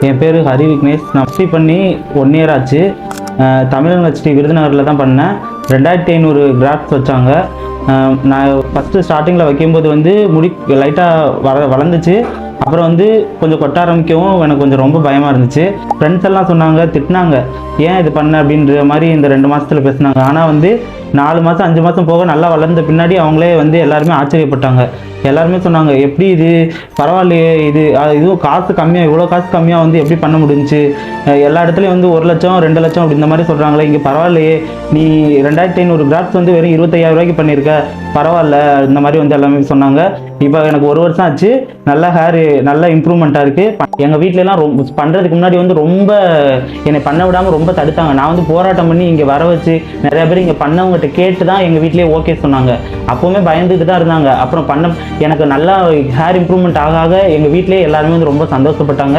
என் பேர் ஹரி விக்னேஷ். நான் ஃப்ரீ பண்ணி 1 இயர் ஆச்சு. தமிழ் யூனிவர்சிட்டி விருதுநகரில் தான் பண்ணேன். 2500 கிராஃப்ட்ஸ் வச்சாங்க. நான் ஃபஸ்ட்டு ஸ்டார்டிங்கில் வைக்கும்போது வந்து முடி லைட்டாக வளர்ந்துச்சு. அப்புறம் வந்து கொஞ்சம் கொட்ட ஆரம்பிக்கவும் எனக்கு கொஞ்சம் ரொம்ப பயமாக இருந்துச்சு. ஃப்ரெண்ட்ஸ் எல்லாம் சொன்னாங்க, திட்டினாங்க, ஏன் இது பண்ண அப்படின்ற மாதிரி இந்த 2 மாதத்தில் பேசினாங்க. ஆனால் வந்து 4 மாதம் 5 மாதம் போக நல்லா வளர்ந்த பின்னாடி அவங்களே வந்து எல்லாருமே ஆச்சரியப்பட்டாங்க. எல்லாருமே சொன்னாங்க, எப்படி இது பரவாயில்லையே, இதுவும் காசு கம்மியாக, இவ்வளோ காசு கம்மியாக வந்து எப்படி பண்ண முடிஞ்சுச்சு, எல்லா இடத்துலையும் வந்து 1 லட்சம் 2 லட்சம் அப்படி இந்த மாதிரி சொல்கிறாங்களே, இங்கே பரவாயில்லையே, நீ 2500 கிராஃப்ட்ஸ் வந்து வெறும் 25,000 ரூபாய்க்கு பண்ணியிருக்க, பரவாயில்ல, இந்த மாதிரி வந்து எல்லாமே சொன்னாங்க. இப்போ எனக்கு 1 வருஷம் ஆச்சு. நல்ல ஹேர் நல்ல இம்ப்ரூவ்மெண்ட்டாக இருக்குது. எங்கள் வீட்டிலலாம் பண்ணுறதுக்கு முன்னாடி வந்து ரொம்ப என்னை பண்ண விடாமல் ரொம்ப தடுத்தாங்க. நான் வந்து போராட்டம் பண்ணி இங்கே வர வச்சு நிறையா பேர் இங்கே பண்ணவங்ககிட்ட கேட்டு தான் எங்கள் வீட்டிலே ஓகே சொன்னாங்க. அப்போவுமே பயந்துட்டு தான் இருந்தாங்க. அப்புறம் எனக்கு நல்லா ஹேர் இம்ப்ரூவ்மெண்ட் ஆக எங்கள் வீட்டிலே எல்லாருமே வந்து ரொம்ப சந்தோஷப்பட்டாங்க.